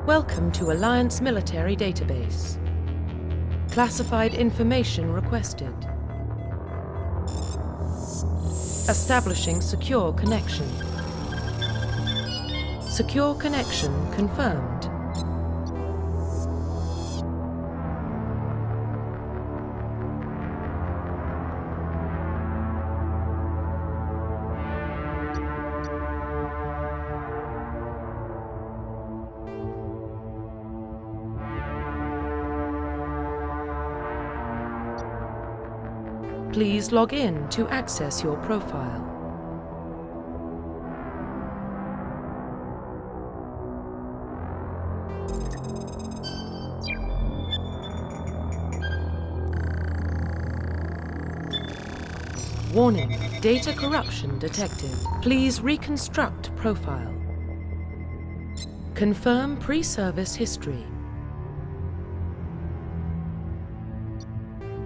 Welcome to Alliance Military Database. Classified information requested. Establishing secure connection. Secure connection confirmed. Please log in to access your profile. Warning, data corruption detected. Please reconstruct profile. Confirm pre-service history.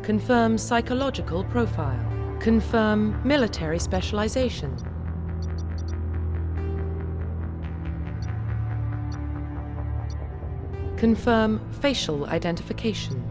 Confirm psychological profile. Confirm military specialization. Confirm facial identification.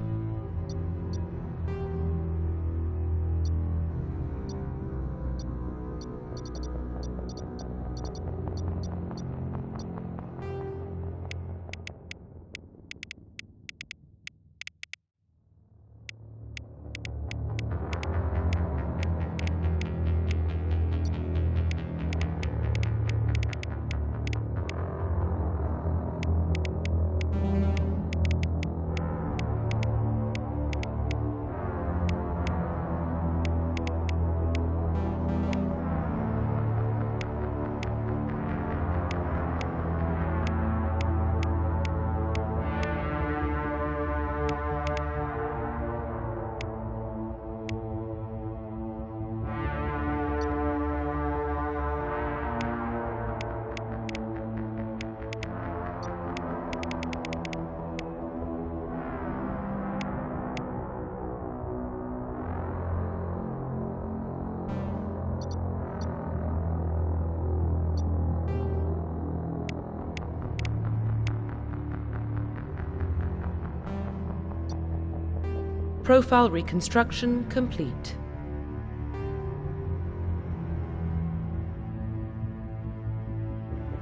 Profile reconstruction complete.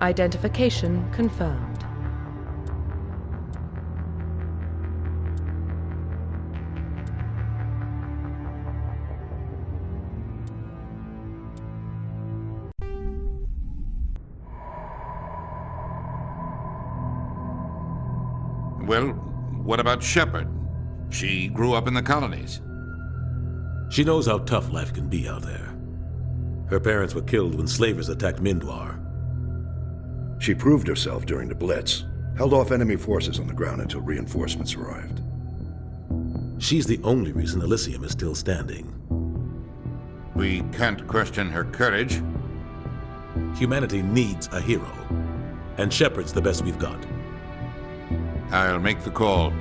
Identification confirmed. Well, what about Shepard? She grew up in the colonies. She knows how tough life can be out there. Her parents were killed when slavers attacked Mindwar. She proved herself during the Blitz, held off enemy forces on the ground until reinforcements arrived. She's the only reason Elysium is still standing. We can't question her courage. Humanity needs a hero, and Shepard's the best we've got. I'll make the call.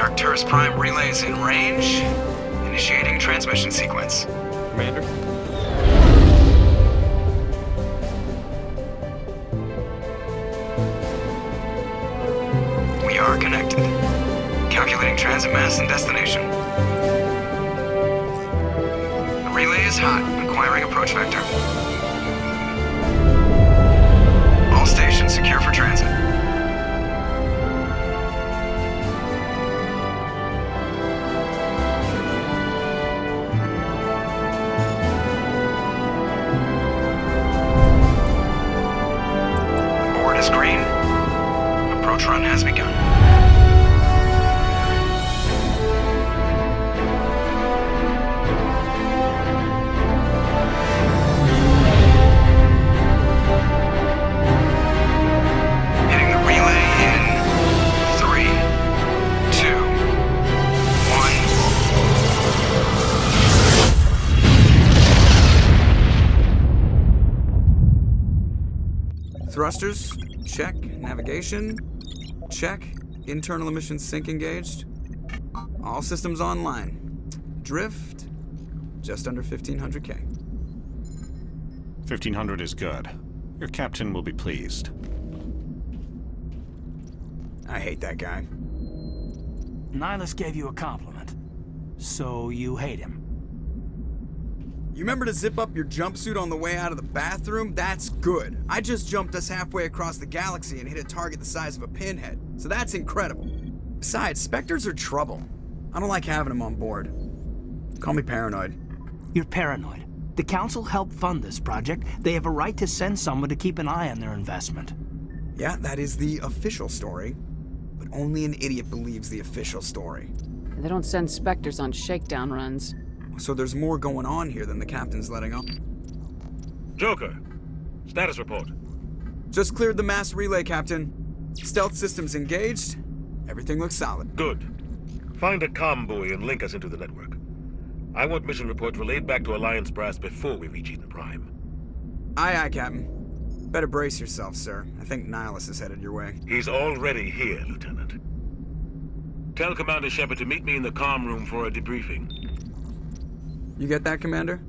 Arcturus Prime relays in range. Initiating transmission sequence. Commander? We are connected. Calculating transit mass and destination. The relay is hot. Acquiring approach vector. All stations secure for transit. Green. Approach run has begun. Thrusters, check. Navigation, check. Internal emissions sync engaged. All systems online. Drift, just under 1500K. 1500 is good. Your captain will be pleased. I hate that guy. Nihilus gave you a compliment, so you hate him. You remember to zip up your jumpsuit on the way out of the bathroom? That's good. I just jumped us halfway across the galaxy and hit a target the size of a pinhead, so that's incredible. Besides, Spectres are trouble. I don't like having them on board. Call me paranoid. You're paranoid. The Council helped fund this project. They have a right to send someone to keep an eye on their investment. Yeah, that is the official story. But only an idiot believes the official story. They don't send Spectres on shakedown runs. So there's more going on here than the captain's letting on. Joker, status report. Just cleared the mass relay, Captain. Stealth systems engaged. Everything looks solid. Good. Find a comm buoy and link us into the network. I want mission reports relayed back to Alliance Brass before we reach Eden Prime. Aye, aye, Captain. Better brace yourself, sir. I think Nihilus is headed your way. He's already here, Lieutenant. Tell Commander Shepard to meet me in the comm room for a debriefing. You get that, Commander?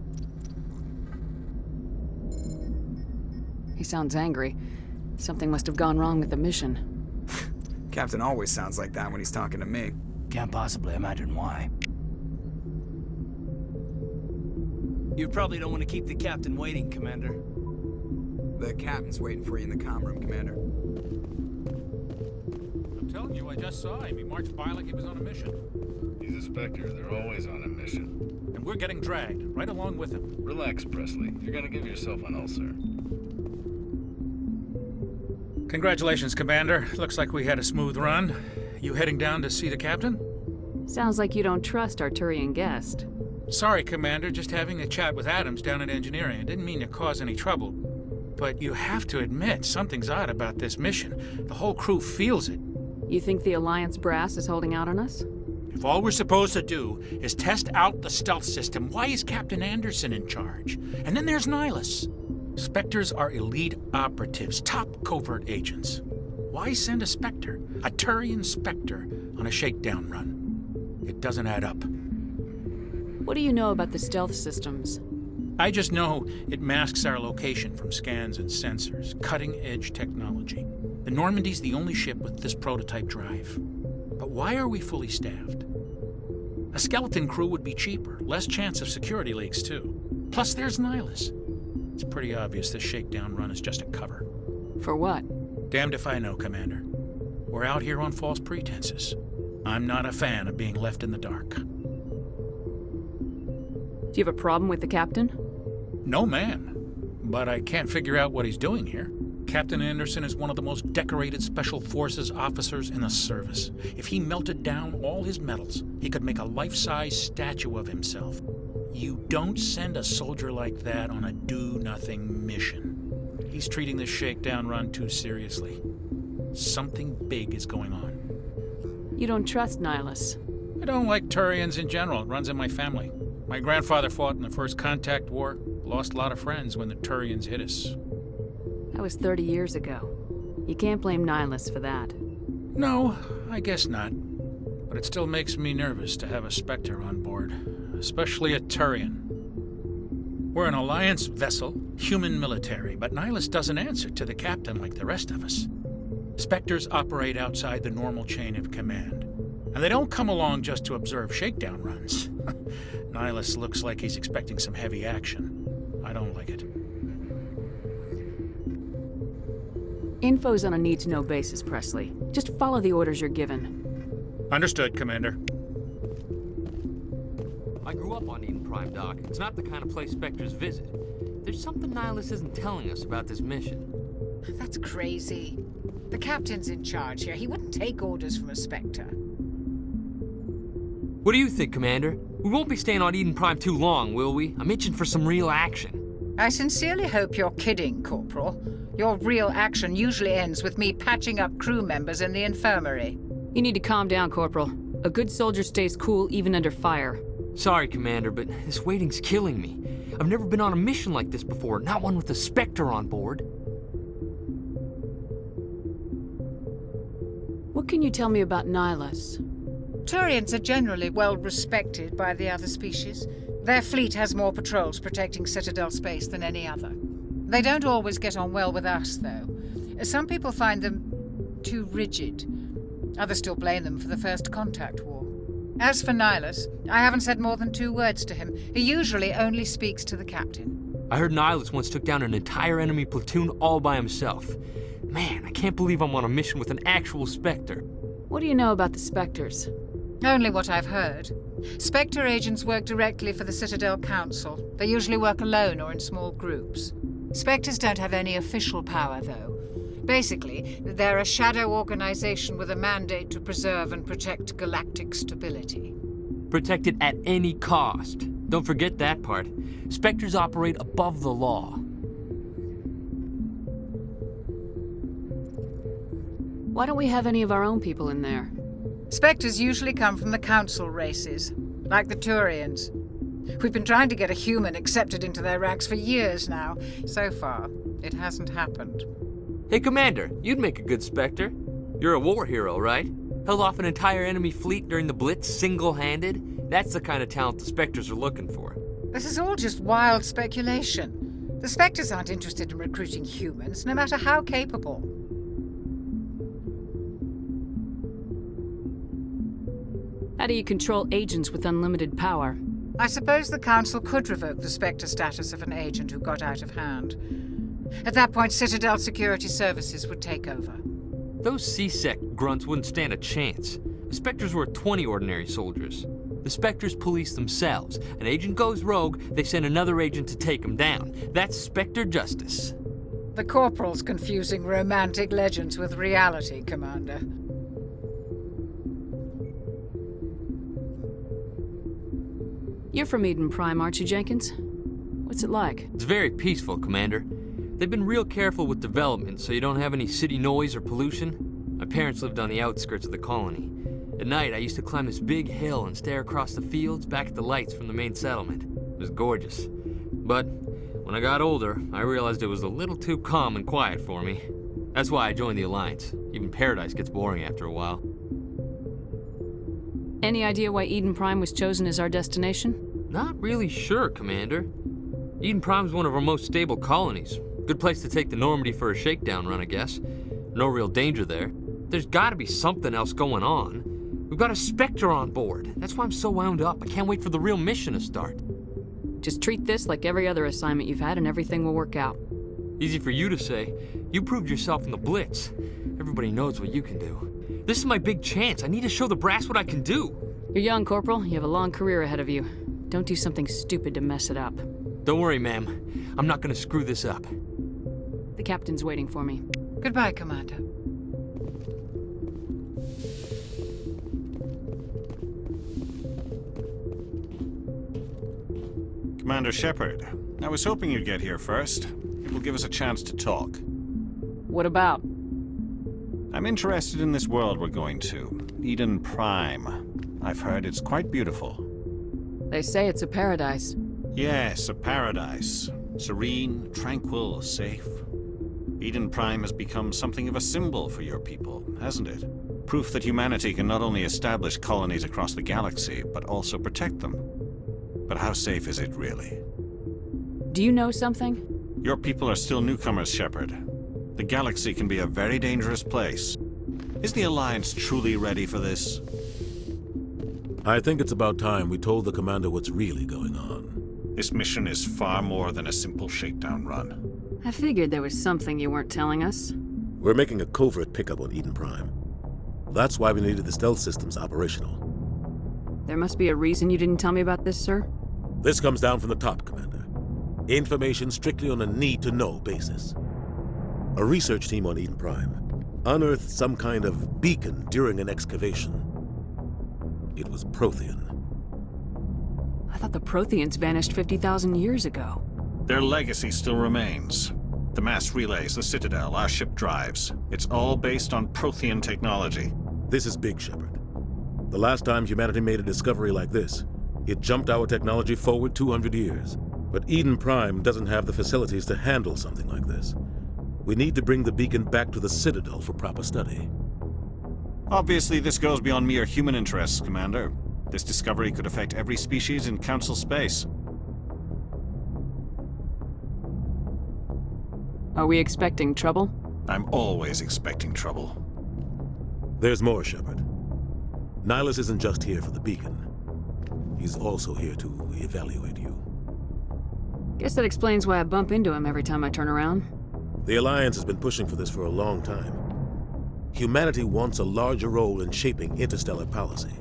He sounds angry. Something must have gone wrong with the mission. Captain always sounds like that when he's talking to me. Can't possibly imagine why. You probably don't want to keep the captain waiting, Commander. The captain's waiting for you in the comm room, Commander. I'm telling you, I just saw him. He marched by like he was on a mission. He's a Spectre. They're always on a mission. And we're getting dragged, right along with him. Relax, Presley. You're gonna give yourself an ulcer. Congratulations, Commander. Looks like we had a smooth run. You heading down to see the captain? Sounds like you don't trust our Turian guest. Sorry, Commander. Just having a chat with Adams down at engineering. I didn't mean to cause any trouble. But you have to admit, something's odd about this mission. The whole crew feels it. You think the Alliance brass is holding out on us? If all we're supposed to do is test out the stealth system, why is Captain Anderson in charge? And then there's Nihilus. Spectres are elite operatives, top covert agents. Why send a Spectre, a Turian Spectre, on a shakedown run? It doesn't add up. What do you know about the stealth systems? I just know it masks our location from scans and sensors. Cutting-edge technology. The Normandy's the only ship with this prototype drive. But why are we fully staffed? A skeleton crew would be cheaper, less chance of security leaks too. Plus there's Nihilus. It's pretty obvious this shakedown run is just a cover. For what? Damned if I know, Commander. We're out here on false pretenses. I'm not a fan of being left in the dark. Do you have a problem with the captain? No, ma'am. But I can't figure out what he's doing here. Captain Anderson is one of the most decorated Special Forces officers in the service. If he melted down all his medals, he could make a life-size statue of himself. You don't send a soldier like that on a do-nothing mission. He's treating this shakedown run too seriously. Something big is going on. You don't trust Nihilus? I don't like Turians in general. It runs in my family. My grandfather fought in the First Contact War. Lost a lot of friends when the Turians hit us. That was 30 years ago. You can't blame Nihilus for that. No, I guess not. But it still makes me nervous to have a Spectre on board, especially a Turian. We're an Alliance vessel, human military, but Nihilus doesn't answer to the captain like the rest of us. Spectres operate outside the normal chain of command, and they don't come along just to observe shakedown runs. Nihilus looks like he's expecting some heavy action. I don't like it. Info's on a need-to-know basis, Presley. Just follow the orders you're given. Understood, Commander. I grew up on Eden Prime, Doc. It's not the kind of place Spectres visit. There's something Nihilus isn't telling us about this mission. That's crazy. The captain's in charge here. He wouldn't take orders from a Spectre. What do you think, Commander? We won't be staying on Eden Prime too long, will we? I'm itching for some real action. I sincerely hope you're kidding, Corporal. Your real action usually ends with me patching up crew members in the infirmary. You need to calm down, Corporal. A good soldier stays cool even under fire. Sorry, Commander, but this waiting's killing me. I've never been on a mission like this before, not one with a Spectre on board. What can you tell me about Nihilus? Turians are generally well respected by the other species. Their fleet has more patrols protecting Citadel space than any other. They don't always get on well with us, though. Some people find them too rigid. Others still blame them for the First Contact War. As for Nihilus, I haven't said more than 2 words to him. He usually only speaks to the captain. I heard Nihilus once took down an entire enemy platoon all by himself. Man, I can't believe I'm on a mission with an actual Spectre. What do you know about the Spectres? Only what I've heard. Spectre agents work directly for the Citadel Council. They usually work alone or in small groups. Spectres don't have any official power, though. Basically, they're a shadow organization with a mandate to preserve and protect galactic stability. Protect it at any cost. Don't forget that part. Spectres operate above the law. Why don't we have any of our own people in there? Spectres usually come from the Council races, like the Turians. We've been trying to get a human accepted into their ranks for years now. So far, it hasn't happened. Hey, Commander, you'd make a good Spectre. You're a war hero, right? Held off an entire enemy fleet during the Blitz single-handed? That's the kind of talent the Spectres are looking for. This is all just wild speculation. The Spectres aren't interested in recruiting humans, no matter how capable. How do you control agents with unlimited power? I suppose the Council could revoke the Spectre status of an agent who got out of hand. At that point, Citadel Security Services would take over. Those C-Sec grunts wouldn't stand a chance. The Spectres were 20 ordinary soldiers. The Spectres police themselves. An agent goes rogue, they send another agent to take him down. That's Spectre justice. The Corporal's confusing romantic legends with reality, Commander. You're from Eden Prime, aren't you, Jenkins? What's it like? It's very peaceful, Commander. They've been real careful with development so you don't have any city noise or pollution. My parents lived on the outskirts of the colony. At night, I used to climb this big hill and stare across the fields back at the lights from the main settlement. It was gorgeous. But when I got older, I realized it was a little too calm and quiet for me. That's why I joined the Alliance. Even Paradise gets boring after a while. Any idea why Eden Prime was chosen as our destination? Not really sure, Commander. Eden Prime's one of our most stable colonies. Good place to take the Normandy for a shakedown run, I guess. No real danger there. There's gotta be something else going on. We've got a Spectre on board. That's why I'm so wound up. I can't wait for the real mission to start. Just treat this like every other assignment you've had and everything will work out. Easy for you to say. You proved yourself in the Blitz. Everybody knows what you can do. This is my big chance. I need to show the brass what I can do. You're young, Corporal. You have a long career ahead of you. Don't do something stupid to mess it up. Don't worry, ma'am. I'm not gonna screw this up. The captain's waiting for me. Goodbye, Commander. Commander Shepard, I was hoping you'd get here first. It will give us a chance to talk. What about? I'm interested in this world we're going to, Eden Prime. I've heard it's quite beautiful. They say it's a paradise. Yes, a paradise. Serene, tranquil, safe. Eden Prime has become something of a symbol for your people, hasn't it? Proof that humanity can not only establish colonies across the galaxy, but also protect them. But how safe is it really? Do you know something? Your people are still newcomers, Shepard. The galaxy can be a very dangerous place. Is the Alliance truly ready for this? I think it's about time we told the Commander what's really going on. This mission is far more than a simple shakedown run. I figured there was something you weren't telling us. We're making a covert pickup on Eden Prime. That's why we needed the stealth systems operational. There must be a reason you didn't tell me about this, sir? This comes down from the top, Commander. Information strictly on a need-to-know basis. A research team on Eden Prime unearthed some kind of beacon during an excavation. It was Prothean. I thought the Protheans vanished 50,000 years ago. Their legacy still remains. The mass relays, the Citadel, our ship drives. It's all based on Prothean technology. This is big, Shepard. The last time humanity made a discovery like this, it jumped our technology forward 200 years. But Eden Prime doesn't have the facilities to handle something like this. We need to bring the beacon back to the Citadel for proper study. Obviously, this goes beyond mere human interests, Commander. This discovery could affect every species in Council space. Are we expecting trouble? I'm always expecting trouble. There's more, Shepard. Nihilus isn't just here for the beacon. He's also here to evaluate you. Guess that explains why I bump into him every time I turn around. The Alliance has been pushing for this for a long time. Humanity wants a larger role in shaping interstellar policy.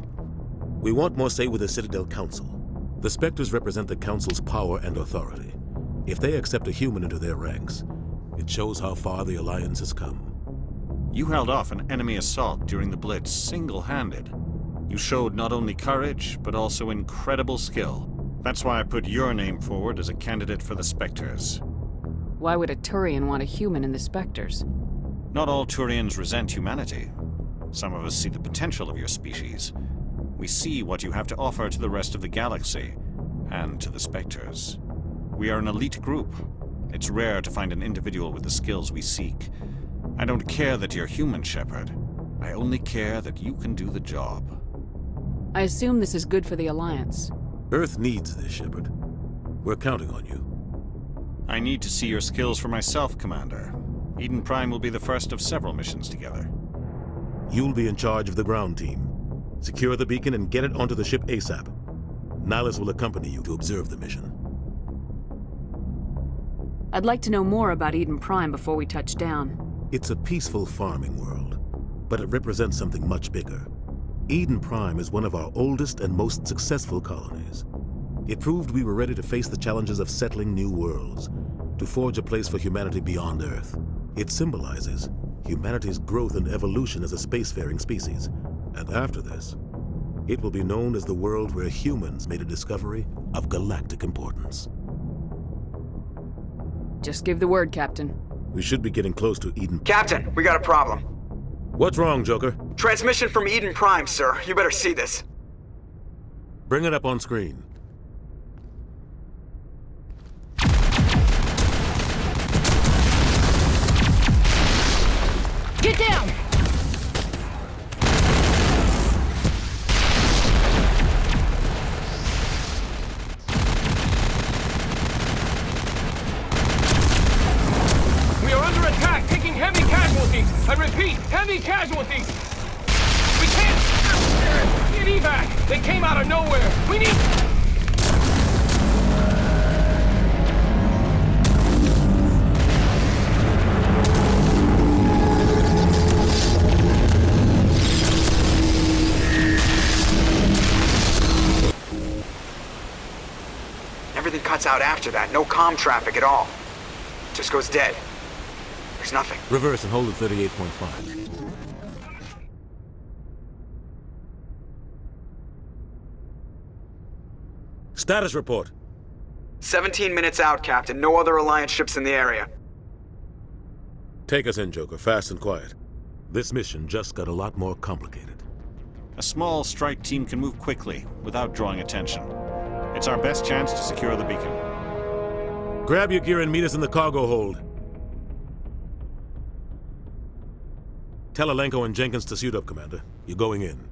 We want more say with the Citadel Council. The Spectres represent the Council's power and authority. If they accept a human into their ranks, it shows how far the Alliance has come. You held off an enemy assault during the Blitz single-handed. You showed not only courage, but also incredible skill. That's why I put your name forward as a candidate for the Spectres. Why would a Turian want a human in the Spectres? Not all Turians resent humanity. Some of us see the potential of your species. We see what you have to offer to the rest of the galaxy, and to the Spectres. We are an elite group. It's rare to find an individual with the skills we seek. I don't care that you're human, Shepard. I only care that you can do the job. I assume this is good for the Alliance. Earth needs this, Shepard. We're counting on you. I need to see your skills for myself, Commander. Eden Prime will be the first of several missions together. You'll be in charge of the ground team. Secure the beacon and get it onto the ship ASAP. Nihilus will accompany you to observe the mission. I'd like to know more about Eden Prime before we touch down. It's a peaceful farming world, but it represents something much bigger. Eden Prime is one of our oldest and most successful colonies. It proved we were ready to face the challenges of settling new worlds, to forge a place for humanity beyond Earth. It symbolizes humanity's growth and evolution as a spacefaring species. And after this, it will be known as the world where humans made a discovery of galactic importance. Just give the word, Captain. We should be getting close to Eden. Captain, we got a problem. What's wrong, Joker? Transmission from Eden Prime, sir. You better see this. Bring it up on screen. Get down! We are under attack, taking heavy casualties. I repeat, heavy casualties. We can't get evac. They came out of nowhere. We need... Everything cuts out after that. No comm traffic at all. Just goes dead. There's nothing. Reverse and hold at 38.5. Status report. 17 minutes out, Captain. No other Alliance ships in the area. Take us in, Joker, fast and quiet. This mission just got a lot more complicated. A small strike team can move quickly, without drawing attention. It's our best chance to secure the beacon. Grab your gear and meet us in the cargo hold. Tell Alenko and Jenkins to suit up, Commander. You're going in.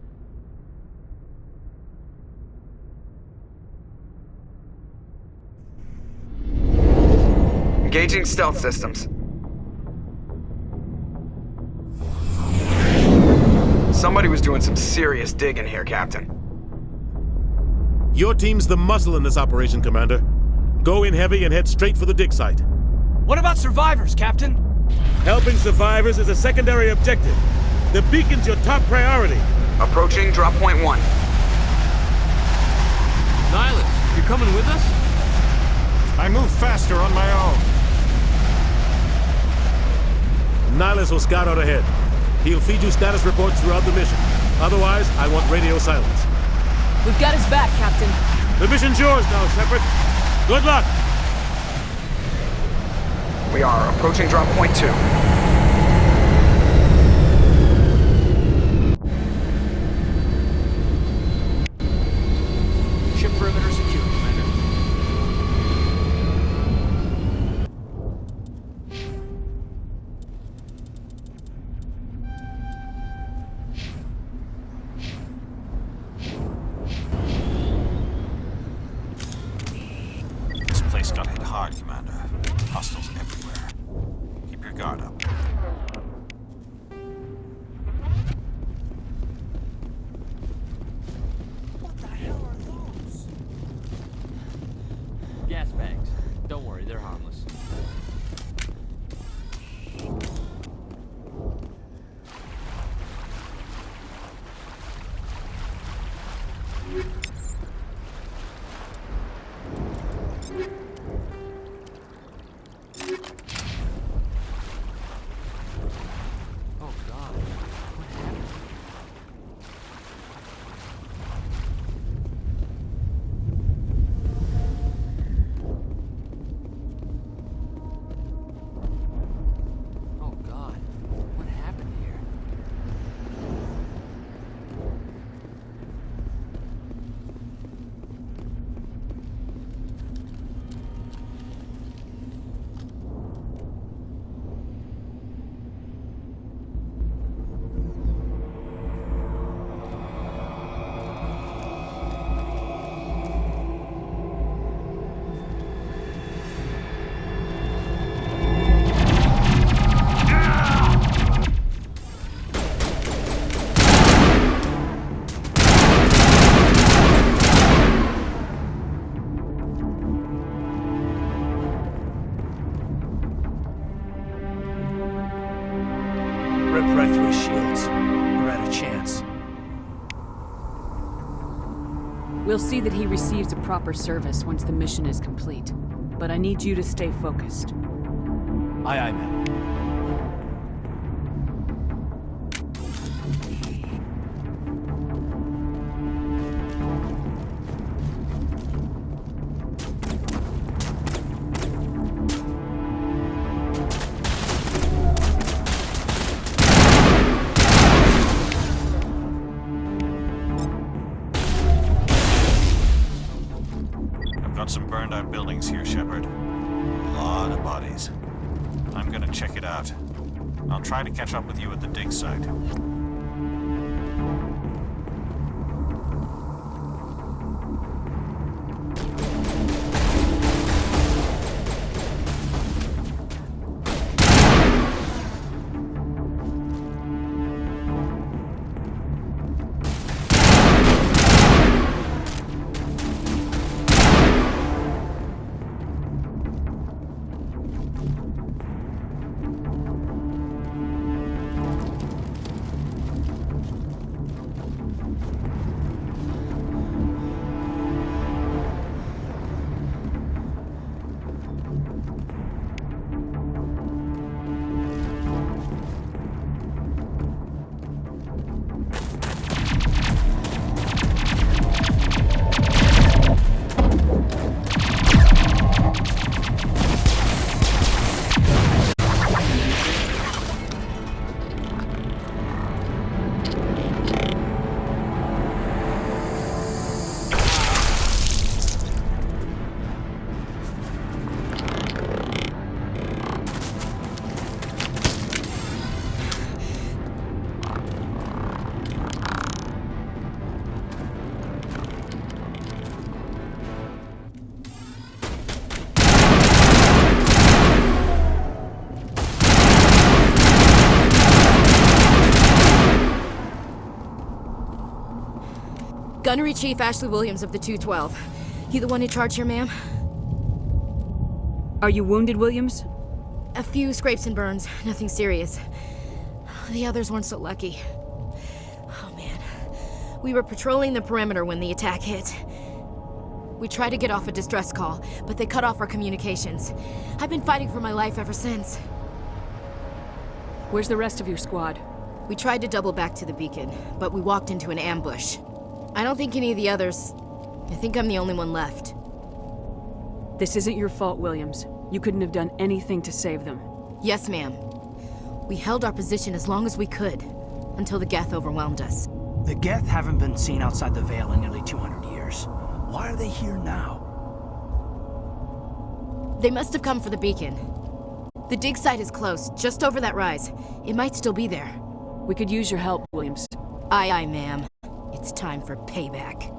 Engaging stealth systems. Somebody was doing some serious digging here, Captain. Your team's the muscle in this operation, Commander. Go in heavy and head straight for the dig site. What about survivors, Captain? Helping survivors is a secondary objective. The beacon's your top priority. Approaching drop point 1. Nihilus, you're coming with us? I move faster on my own. Nihilus will scout out ahead. He'll feed you status reports throughout the mission. Otherwise, I want radio silence. We've got his back, Captain. The mission's yours now, Shepard. Good luck! We are approaching drop point 2. Ship perimeter secure, Commander. place got hit hard, Commander. Hostiles everywhere. Keep your guard up. Gas bags. Don't worry, they're harmless. Oh God, what happened? Oh God, what happened here? Rip right through his shields. We're out of chance. We'll see that he receives a proper service once the mission is complete. But I need you to stay focused. Aye, aye, ma'am. I've got some burned out buildings here, Shepard. A lot of bodies. I'm gonna check it out. I'll try to catch up with you at the dig site. Gunnery Chief Ashley Williams of the 212. You the one in charge here, ma'am? Are you wounded, Williams? A few scrapes and burns, nothing serious. The others weren't so lucky. Oh man. We were patrolling the perimeter when the attack hit. We tried to get off a distress call, but they cut off our communications. I've been fighting for my life ever since. Where's the rest of your squad? We tried to double back to the beacon, but we walked into an ambush. I don't think any of the others... I think I'm the only one left. This isn't your fault, Williams. You couldn't have done anything to save them. Yes, ma'am. We held our position as long as we could, until the Geth overwhelmed us. The Geth haven't been seen outside the Veil in nearly 200 years. Why are they here now? They must have come for the beacon. The dig site is close, just over that rise. It might still be there. We could use your help, Williams. Aye, aye, ma'am. It's time for payback.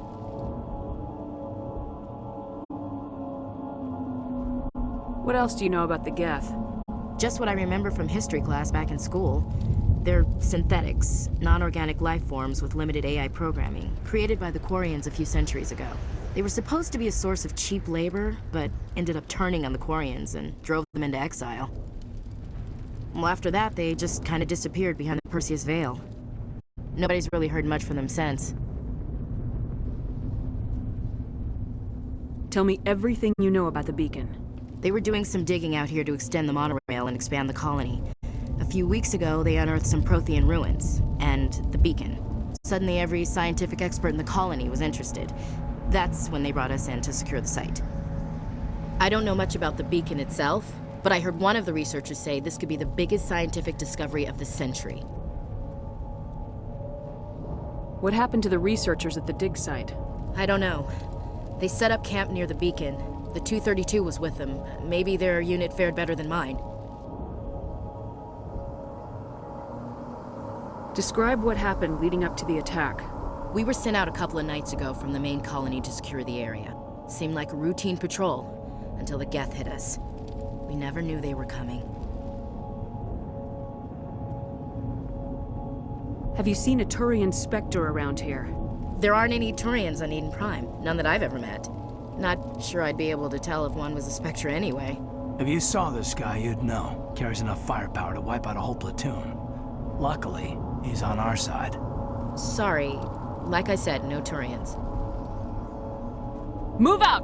What else do you know about the Geth? Just what I remember from history class back in school. They're synthetics, non-organic life forms with limited AI programming, created by the Quarians a few centuries ago. They were supposed to be a source of cheap labor, but ended up turning on the Quarians and drove them into exile. Well, after that, they just kind of disappeared behind the Perseus Veil. Nobody's really heard much from them since. Tell me everything you know about the beacon. They were doing some digging out here to extend the monorail and expand the colony. A few weeks ago, they unearthed some Prothean ruins, and the beacon. Suddenly, every scientific expert in the colony was interested. That's when they brought us in to secure the site. I don't know much about the beacon itself, but I heard one of the researchers say this could be the biggest scientific discovery of the century. What happened to the researchers at the dig site? I don't know. They set up camp near the beacon. The 232 was with them. Maybe their unit fared better than mine. Describe what happened leading up to the attack. We were sent out a couple of nights ago from the main colony to secure the area. Seemed like a routine patrol, until the Geth hit us. We never knew they were coming. Have you seen a Turian Spectre around here? There aren't any Turians on Eden Prime. None that I've ever met. Not sure I'd be able to tell if one was a Spectre anyway. If you saw this guy, you'd know. Carries enough firepower to wipe out a whole platoon. Luckily, he's on our side. Sorry. Like I said, no Turians. Move out!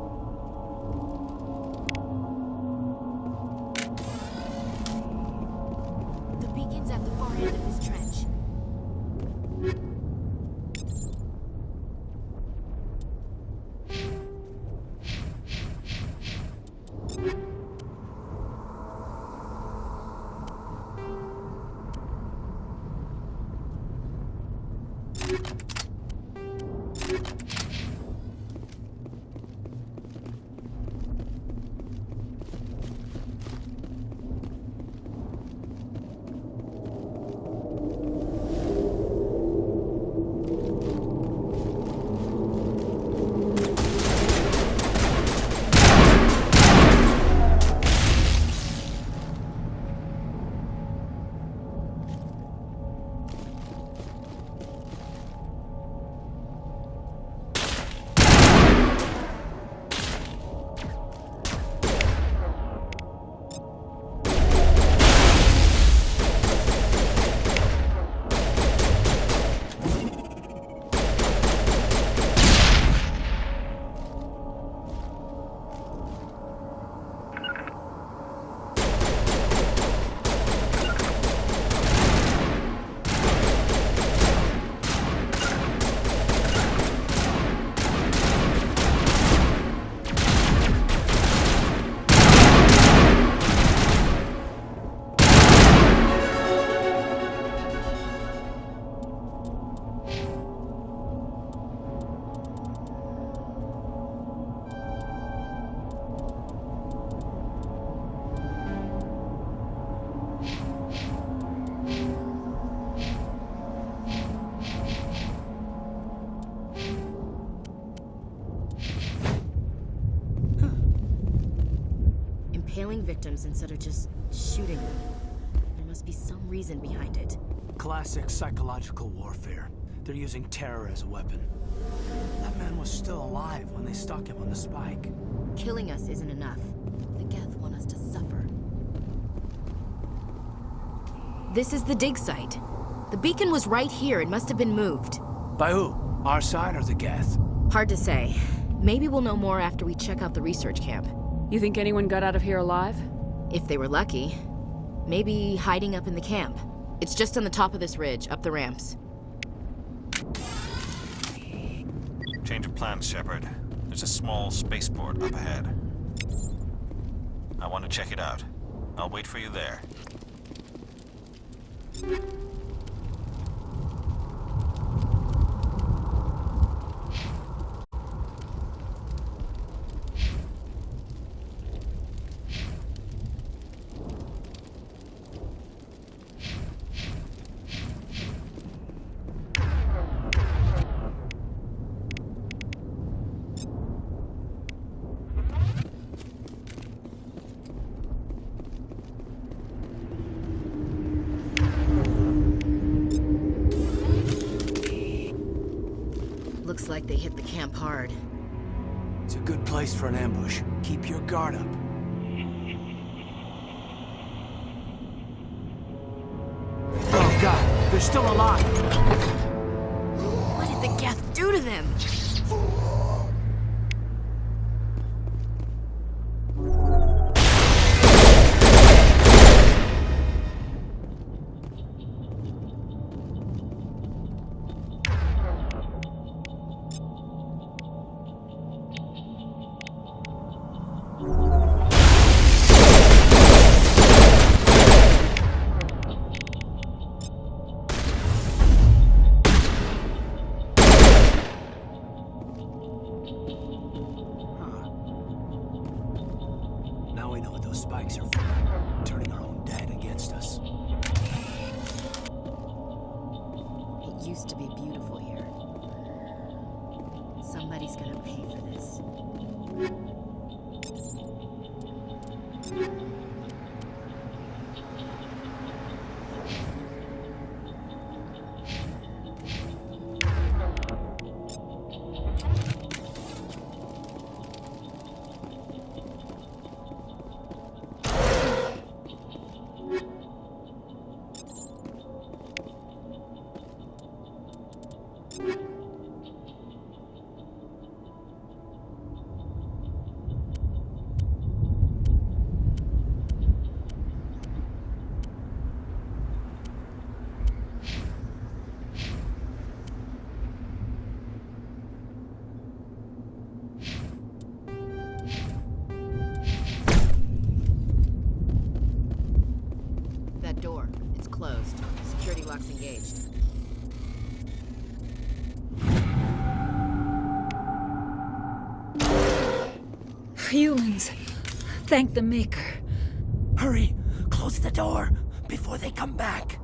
The beacon's at the far end of this trench. Impaling victims instead of just shooting them. There must be some reason behind it. Classic psychological warfare. They're using terror as a weapon. That man was still alive when they stuck him on the spike. Killing us isn't enough. The Geth want us to suffer. This is the dig site. The beacon was right here. It must have been moved. By who? Our side or the Geth? Hard to say. Maybe we'll know more after we check out the research camp. You think anyone got out of here alive? If they were lucky. Maybe hiding up in the camp. It's just on the top of this ridge, up the ramps. Change of plans, Shepard. There's a small spaceport up ahead. I want to check it out. I'll wait for you there. like they hit the camp hard. It's a good place for an ambush. Keep your guard up. Oh god, they're still alive! What did the Geth do to them? Now we know what those spikes are for. Turning our own dead against us. It used to be beautiful here. Somebody's gonna pay for this. That door, it's closed. Security lock's engaged. Humans. Thank the Maker. Hurry! Close the door before they come back.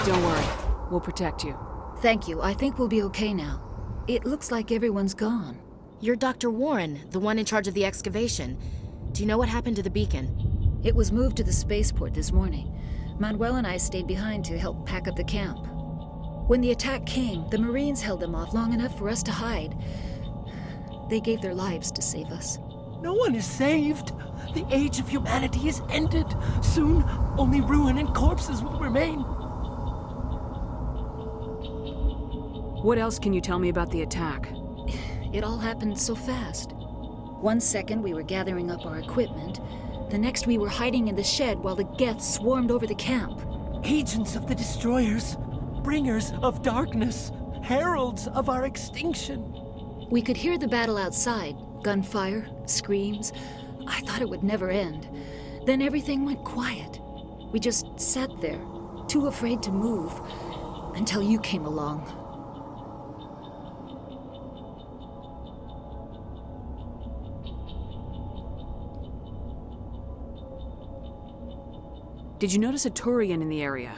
Don't worry. We'll protect you. Thank you. I think we'll be okay now. It looks like everyone's gone. You're Dr. Warren, the one in charge of the excavation. Do you know what happened to the beacon? It was moved to the spaceport this morning. Manuel and I stayed behind to help pack up the camp. When the attack came, the Marines held them off long enough for us to hide. They gave their lives to save us. No one is saved. The age of humanity is ended. Soon, only ruin and corpses will remain. What else can you tell me about the attack? It all happened so fast. 1 second we were gathering up our equipment. The next we were hiding in the shed while the Geth swarmed over the camp. Agents of the Destroyers, bringers of darkness, heralds of our extinction. We could hear the battle outside. Gunfire, screams. I thought it would never end. Then everything went quiet. We just sat there, too afraid to move, until you came along. Did you notice a Turian in the area?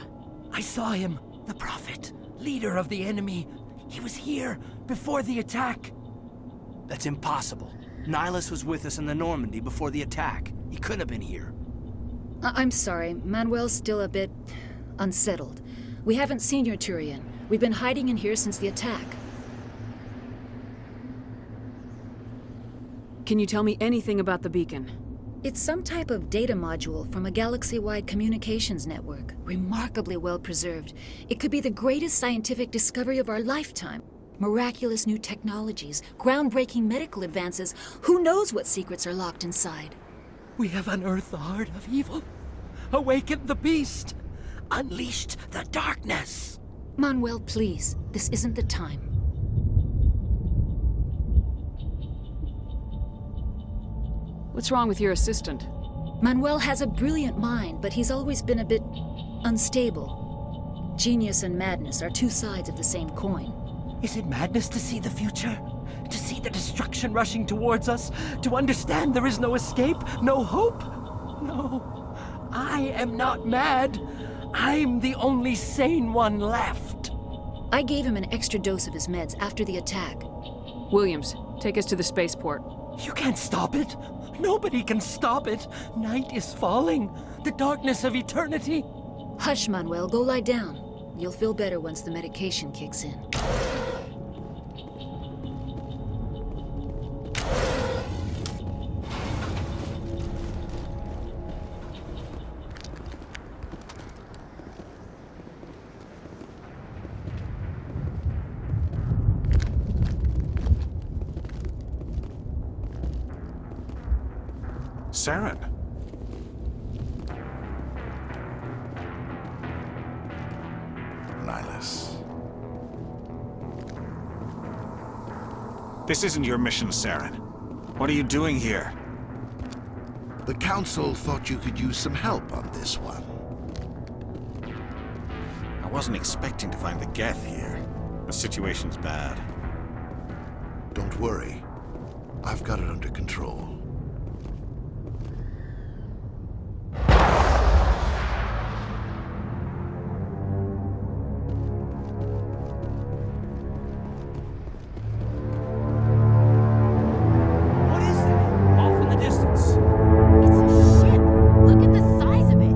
I saw him, the Prophet, leader of the enemy. He was here before the attack. That's impossible. Nihilus was with us in the Normandy before the attack. He couldn't have been here. I'm sorry. Manuel's still a bit unsettled. We haven't seen your Turian. We've been hiding in here since the attack. Can you tell me anything about the beacon? It's some type of data module from a galaxy-wide communications network. Remarkably well preserved. It could be the greatest scientific discovery of our lifetime. Miraculous new technologies, groundbreaking medical advances. Who knows what secrets are locked inside? We have unearthed the heart of evil, awakened the beast, unleashed the darkness. Manuel, please. This isn't the time. What's wrong with your assistant? Manuel has a brilliant mind, but he's always been a bit unstable. Genius and madness are two sides of the same coin. Is it madness to see the future? To see the destruction rushing towards us? To understand there is no escape? No hope? No. I am not mad. I'm the only sane one left. I gave him an extra dose of his meds after the attack. Williams, take us to the spaceport. You can't stop it. Nobody can stop it. Night is falling. The darkness of eternity. Hush, Manuel. Go lie down. You'll feel better once the medication kicks in. Saren. Nihlus. This isn't your mission, Saren. What are you doing here? The Council thought you could use some help on this one. I wasn't expecting to find the Geth here. The situation's bad. Don't worry. I've got it under control. What is that? Off in the distance. It's a ship. Look at the size of it.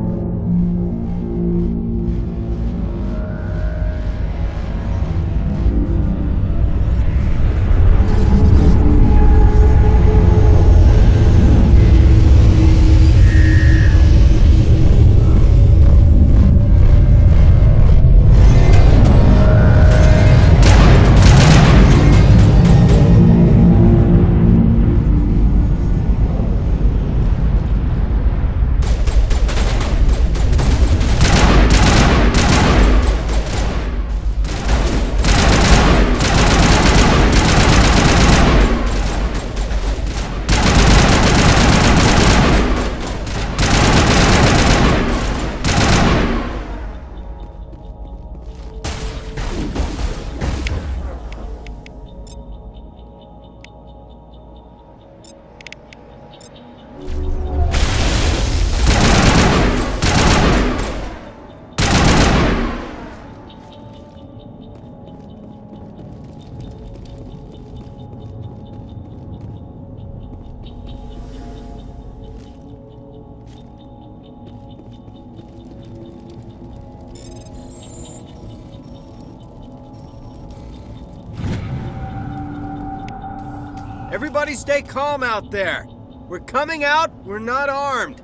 Everybody stay calm out there. We're coming out, we're not armed.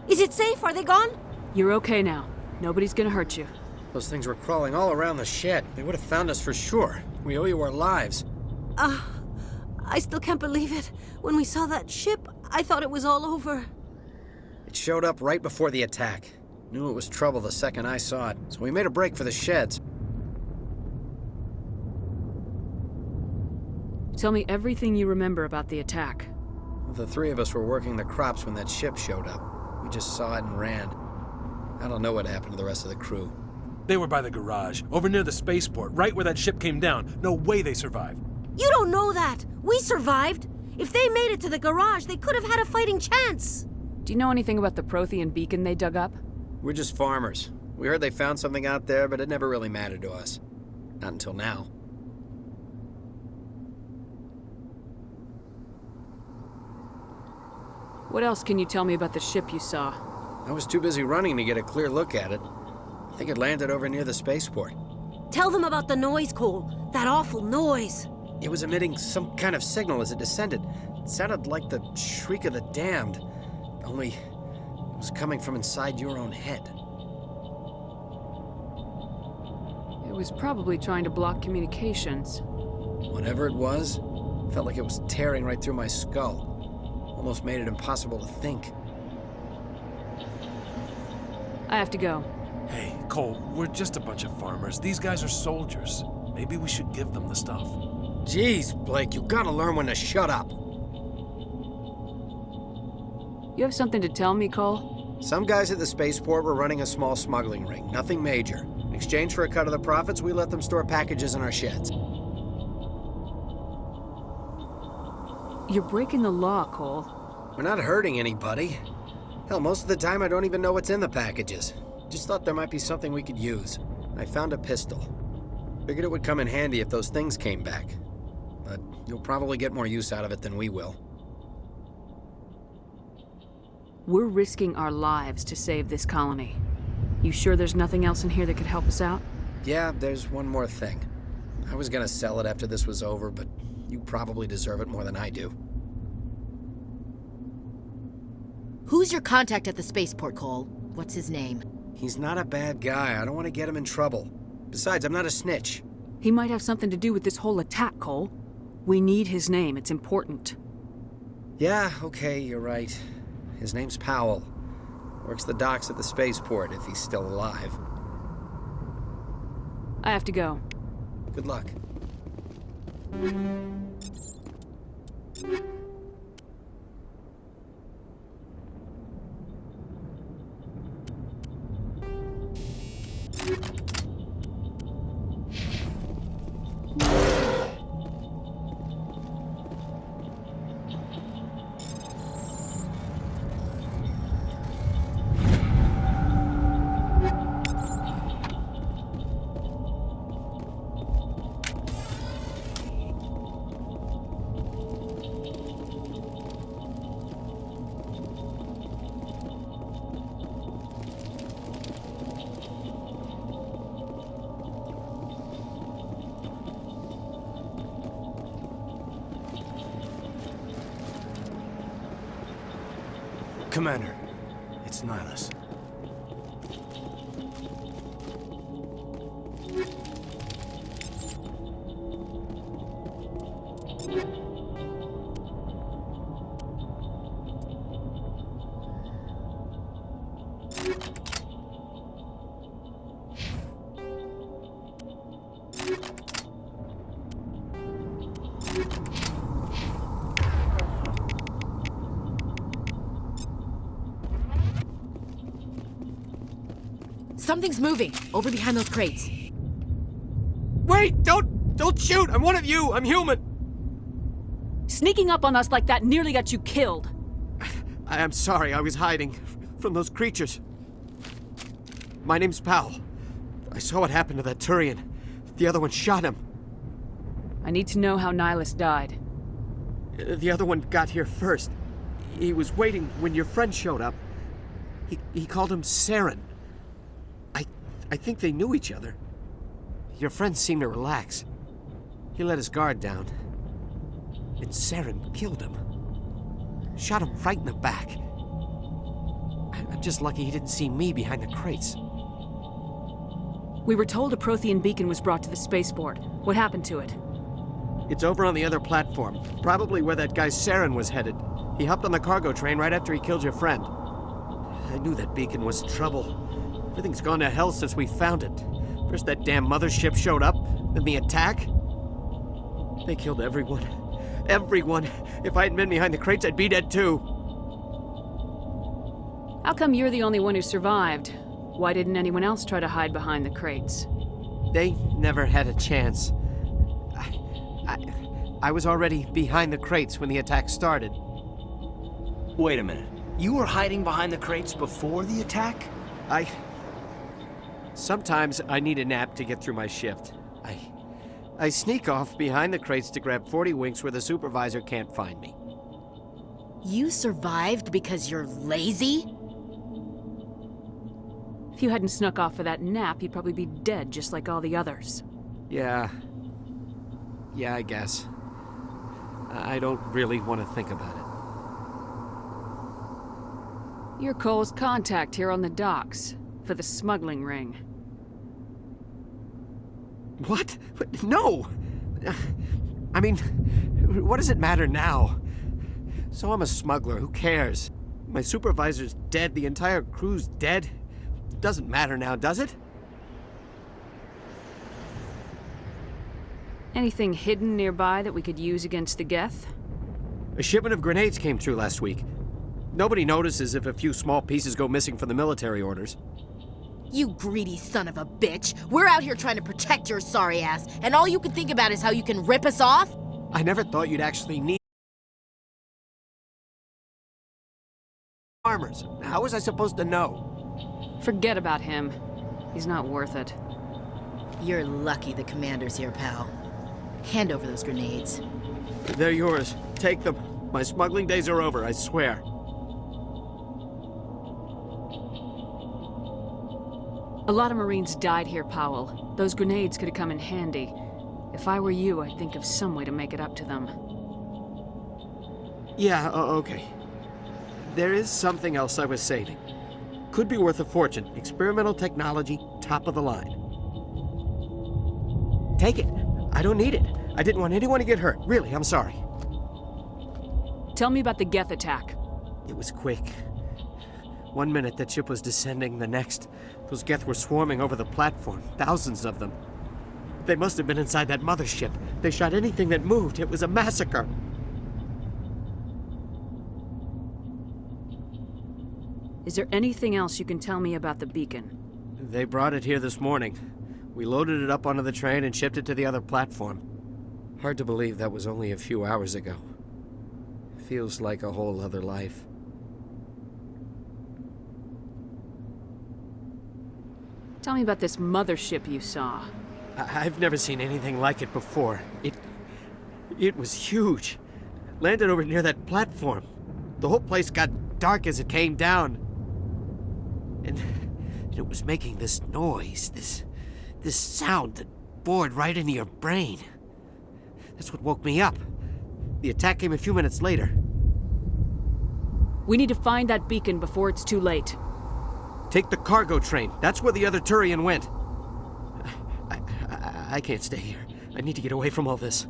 Is it safe? Are they gone? You're okay now. Nobody's gonna hurt you. Those things were crawling all around the shed. They would have found us for sure. We owe you our lives. I still can't believe it. When we saw that ship, I thought it was all over. It showed up right before the attack. Knew it was trouble the second I saw it, so we made a break for the sheds. Tell me everything you remember about the attack. The three of us were working the crops when that ship showed up. We just saw it and ran. I don't know what happened to the rest of the crew. They were by the garage, over near the spaceport, right where that ship came down. No way they survived. You don't know that. We survived. If they made it to the garage, they could have had a fighting chance. Do you know anything about the Prothean beacon they dug up? We're just farmers. We heard they found something out there, but it never really mattered to us. Not until now. What else can you tell me about the ship you saw? I was too busy running to get a clear look at it. I think it landed over near the spaceport. Tell them about the noise, Cole. That awful noise. It was emitting some kind of signal as it descended. It sounded like the shriek of the damned. Only it was coming from inside your own head. It was probably trying to block communications. Whatever it was, felt like it was tearing right through my skull. Almost made it impossible to think. I have to go. Hey, Cole, we're just a bunch of farmers. These guys are soldiers. Maybe we should give them the stuff. Jeez, Blake, you gotta learn when to shut up. You have something to tell me, Cole? Some guys at the spaceport were running a small smuggling ring, nothing major. In exchange for a cut of the profits, we let them store packages in our sheds. You're breaking the law, Cole. We're not hurting anybody. Hell, most of the time I don't even know what's in the packages. Just thought there might be something we could use. I found a pistol. Figured it would come in handy if those things came back. But you'll probably get more use out of it than we will. We're risking our lives to save this colony. You sure there's nothing else in here that could help us out? Yeah, there's one more thing. I was gonna sell it after this was over, but you probably deserve it more than I do. Who's your contact at the spaceport, Cole? What's his name? He's not a bad guy. I don't want to get him in trouble. Besides, I'm not a snitch. He might have something to do with this whole attack, Cole. We need his name. It's important. Yeah, okay, you're right. His name's Powell. Works the docks at the spaceport, if he's still alive. I have to go. Good luck. Commander, it's Nihilus. Something's moving, over behind those crates. Wait! Don't shoot! I'm one of you! I'm human! Sneaking up on us like that nearly got you killed. I'm sorry, I was hiding from those creatures. My name's Powell. I saw what happened to that Turian. The other one shot him. I need to know how Nihilus died. The other one got here first. He was waiting when your friend showed up. He called him Saren. I think they knew each other. Your friend seemed to relax. He let his guard down. And Saren killed him. Shot him right in the back. I'm just lucky he didn't see me behind the crates. We were told a Prothean beacon was brought to the spaceport. What happened to it? It's over on the other platform. Probably where that guy Saren was headed. He hopped on the cargo train right after he killed your friend. I knew that beacon was trouble. Everything's gone to hell since we found it. First that damn mothership showed up, then the attack. They killed everyone. Everyone. If I hadn't been behind the crates, I'd be dead too. How come you're the only one who survived? Why didn't anyone else try to hide behind the crates? They never had a chance. I was already behind the crates when the attack started. Wait a minute. You were hiding behind the crates before the attack? Sometimes I need a nap to get through my shift. I sneak off behind the crates to grab 40 winks where the supervisor can't find me. You survived because you're lazy? If you hadn't snuck off for that nap, you'd probably be dead just like all the others. Yeah, I guess. I don't really want to think about it. You're Cole's contact here on the docks, for the smuggling ring. What? No! I mean, what does it matter now? So I'm a smuggler, who cares? My supervisor's dead, the entire crew's dead. It doesn't matter now, does it? Anything hidden nearby that we could use against the Geth? A shipment of grenades came through last week. Nobody notices if a few small pieces go missing from the military orders. You greedy son of a bitch! We're out here trying to protect your sorry ass, and all you can think about is how you can rip us off? I never thought you'd actually need armors. How was I supposed to know? Forget about him. He's not worth it. You're lucky the commander's here, pal. Hand over those grenades. They're yours. Take them. My smuggling days are over, I swear. A lot of Marines died here, Powell. Those grenades could have come in handy. If I were you, I'd think of some way to make it up to them. Yeah, okay. There is something else I was saving. Could be worth a fortune. Experimental technology, top of the line. Take it. I don't need it. I didn't want anyone to get hurt. Really, I'm sorry. Tell me about the Geth attack. It was quick. 1 minute that ship was descending, the next, those Geth were swarming over the platform, thousands of them. They must have been inside that mothership. They shot anything that moved. It was a massacre. Is there anything else you can tell me about the beacon? They brought it here this morning. We loaded it up onto the train and shipped it to the other platform. Hard to believe that was only a few hours ago. Feels like a whole other life. Tell me about this mothership you saw. I've never seen anything like it before. It was huge. Landed over near that platform. The whole place got dark as it came down. And it was making this noise, this sound that bored right into your brain. That's what woke me up. The attack came a few minutes later. We need to find that beacon before it's too late. Take the cargo train. That's where the other Turian went. I can't stay here. I need to get away from all this.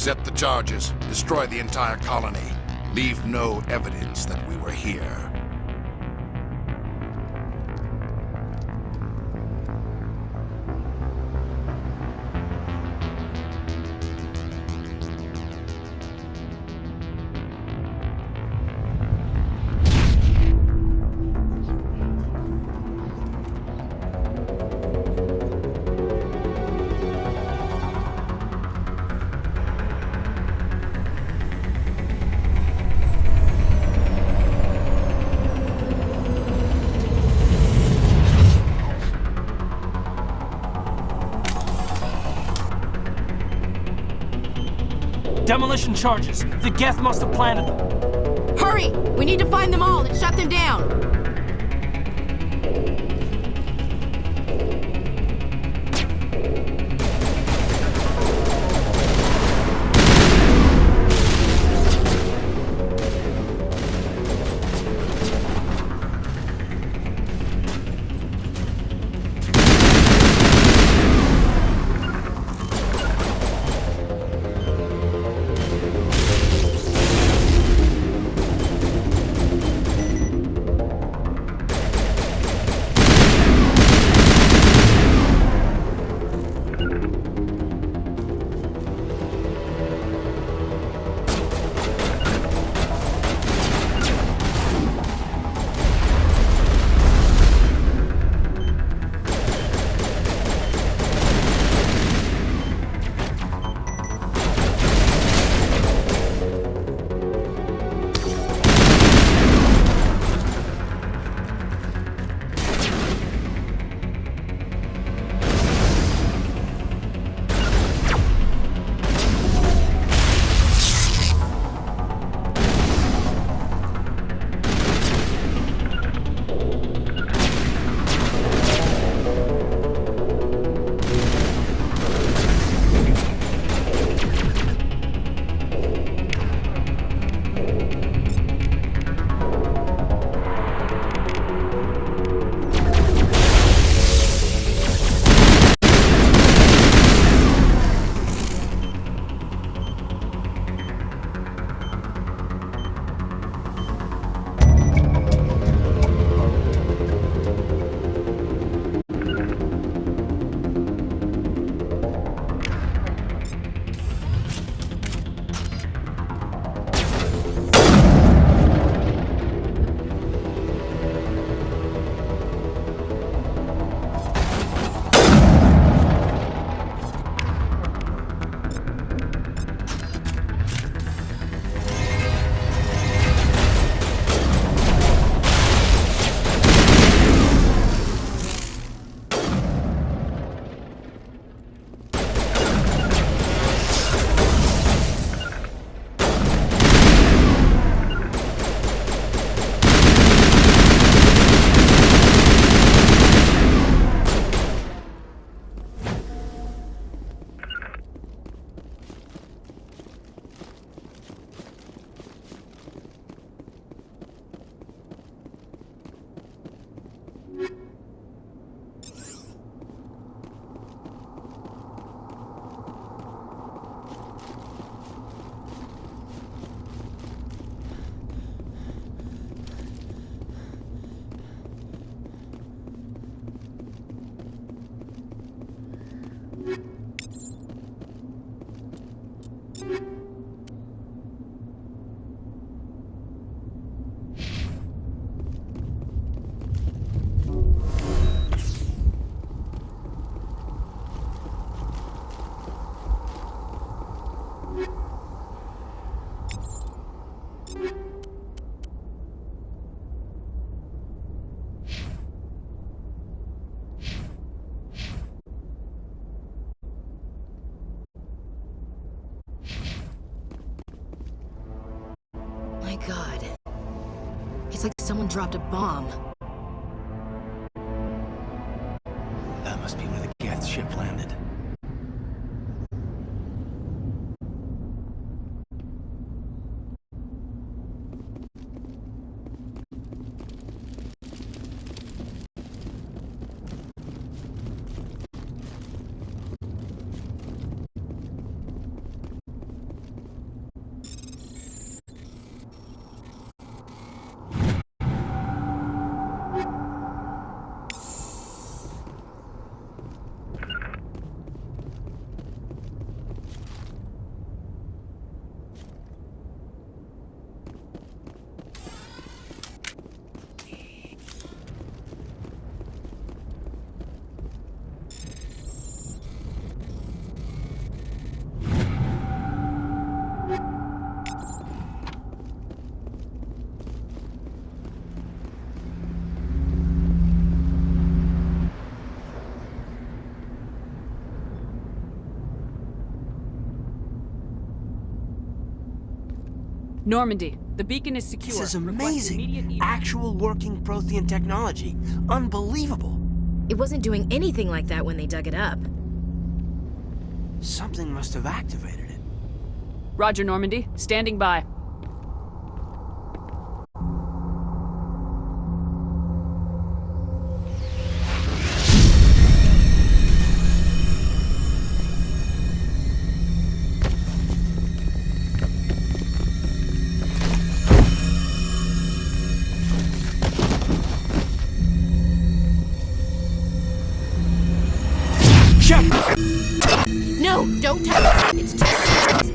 Set the charges. Destroy the entire colony. Leave no evidence that we were here. Demolition charges. The Geth must have planted them. Hurry! We need to find them all and shut them down! My God. It's like someone dropped a bomb. That must be where the Geth ship landed. Normandy, the beacon is secure. This is Request immediate amazing. Actual working Prothean technology. Unbelievable. It wasn't doing anything like that when they dug it up. Something must have activated it. Roger, Normandy. Standing by. No, don't touch it. It's too hot.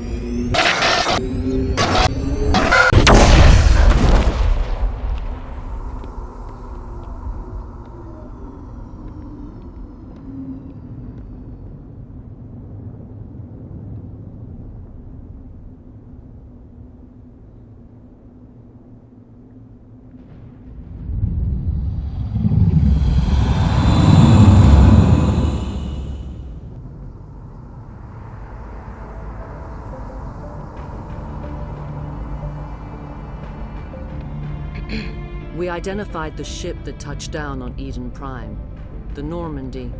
We identified the ship that touched down on Eden Prime. The Normandy.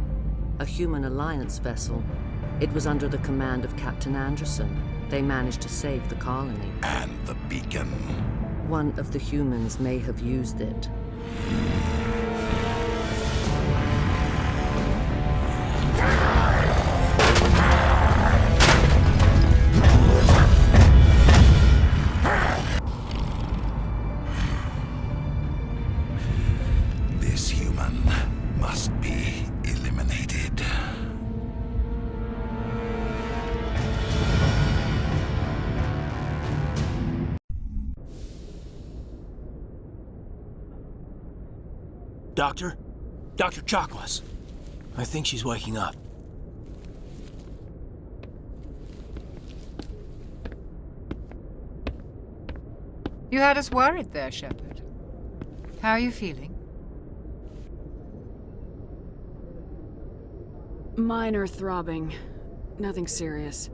A human alliance vessel. It was under the command of Captain Anderson. They managed to save the colony. And the beacon. One of the humans may have used it. This human must be eliminated. Doctor? Dr. Chakwas. I think she's waking up. You had us worried there, Shepard. How are you feeling? Minor throbbing. Nothing serious.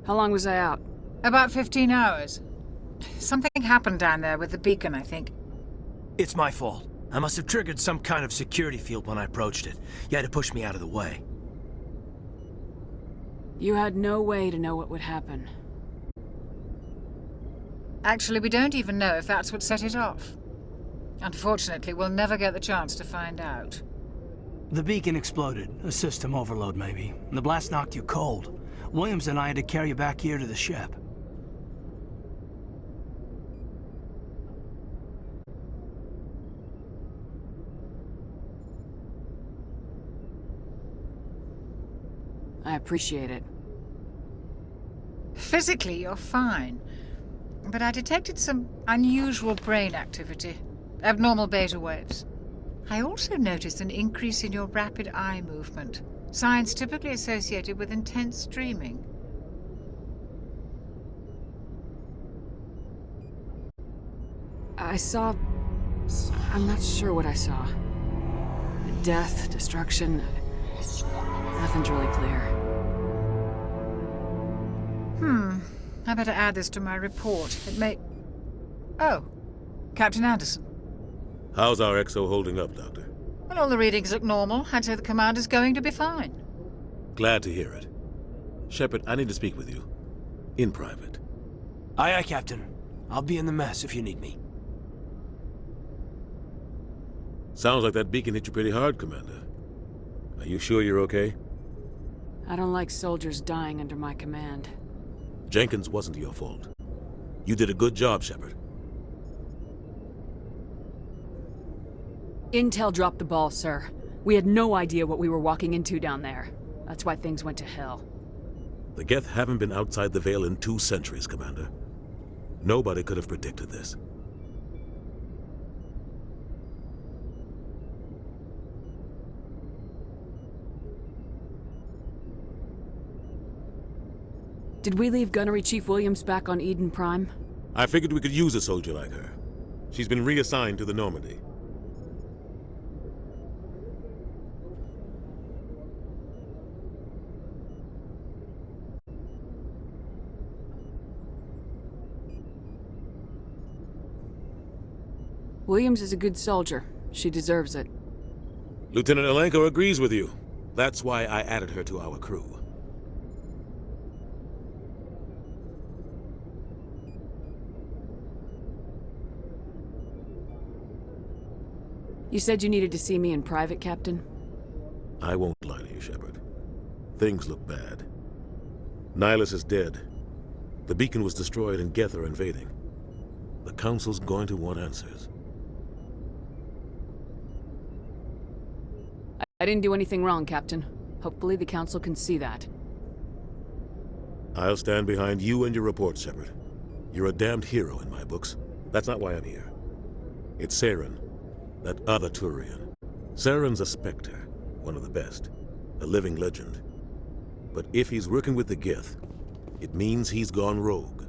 How long was I out? About 15 hours. Something happened down there with the beacon, I think. It's my fault. I must have triggered some kind of security field when I approached it. You had to push me out of the way. You had no way to know what would happen. Actually, we don't even know if that's what set it off. Unfortunately, we'll never get the chance to find out. The beacon exploded. A system overload, maybe. The blast knocked you cold. Williams and I had to carry you back here to the ship. I appreciate it. Physically, you're fine. But I detected some unusual brain activity. Abnormal beta waves. I also noticed an increase in your rapid eye movement. Signs typically associated with intense dreaming. I saw... I'm not sure what I saw. Death, destruction... Nothing's really clear. I better add this to my report. It may... Oh, Captain Anderson. How's our XO holding up, Doctor? Well, all the readings look normal. I'd say the commander's going to be fine. Glad to hear it. Shepard, I need to speak with you. In private. Aye, aye, Captain. I'll be in the mess if you need me. Sounds like that beacon hit you pretty hard, Commander. Are you sure you're okay? I don't like soldiers dying under my command. Jenkins wasn't your fault. You did a good job, Shepard. Intel dropped the ball, sir. We had no idea what we were walking into down there. That's why things went to hell. The Geth haven't been outside the Veil in 2 centuries, Commander. Nobody could have predicted this. Did we leave Gunnery Chief Williams back on Eden Prime? I figured we could use a soldier like her. She's been reassigned to the Normandy. Williams is a good soldier. She deserves it. Lieutenant Alenko agrees with you. That's why I added her to our crew. You said you needed to see me in private, Captain? I won't lie to you, Shepard. Things look bad. Nihilus is dead. The beacon was destroyed and Geth are invading. The Council's going to want answers. I didn't do anything wrong, Captain. Hopefully the Council can see that. I'll stand behind you and your report, Shepard. You're a damned hero in my books. That's not why I'm here. It's Saren, that other Turian. Saren's a Spectre, one of the best, a living legend. But if he's working with the Geth, it means he's gone rogue.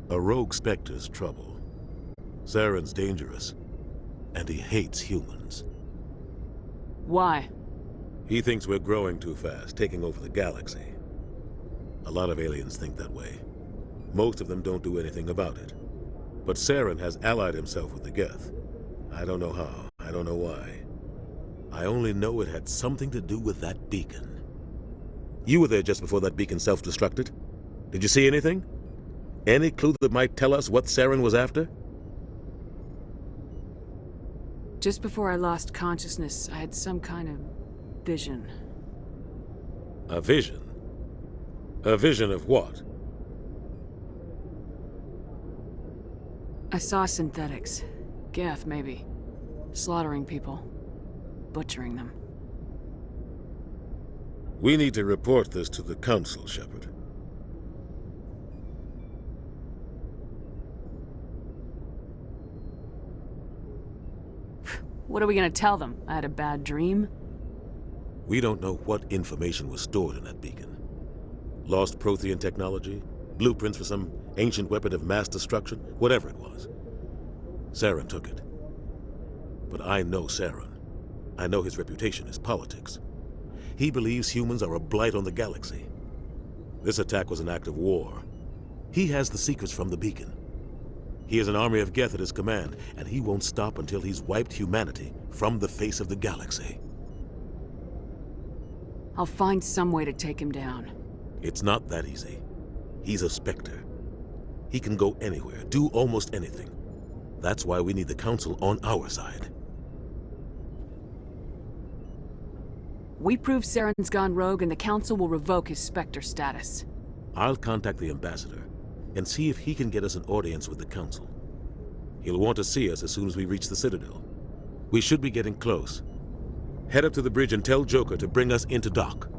A rogue Spectre's trouble. Saren's dangerous, and he hates humans. Why? He thinks we're growing too fast, taking over the galaxy. A lot of aliens think that way. Most of them don't do anything about it. But Saren has allied himself with the Geth. I don't know how, I don't know why. I only know it had something to do with that beacon. You were there just before that beacon self-destructed. Did you see anything? Any clue that might tell us what Saren was after? Just before I lost consciousness, I had some kind of vision. A vision? A vision of what? I saw synthetics. Geth, maybe. Slaughtering people. Butchering them. We need to report this to the Council, Shepard. What are we gonna tell them? I had a bad dream? We don't know what information was stored in that beacon. Lost Prothean technology? Blueprints for some ancient weapon of mass destruction? Whatever it was. Saren took it. But I know Saren. I know his reputation is politics. He believes humans are a blight on the galaxy. This attack was an act of war. He has the secrets from the beacon. He has an army of Geth at his command, and he won't stop until he's wiped humanity from the face of the galaxy. I'll find some way to take him down. It's not that easy. He's a Spectre. He can go anywhere, do almost anything. That's why we need the Council on our side. We prove Saren's gone rogue and the Council will revoke his Spectre status. I'll contact the Ambassador and see if he can get us an audience with the Council. He'll want to see us as soon as we reach the Citadel. We should be getting close. Head up to the bridge and tell Joker to bring us into dock.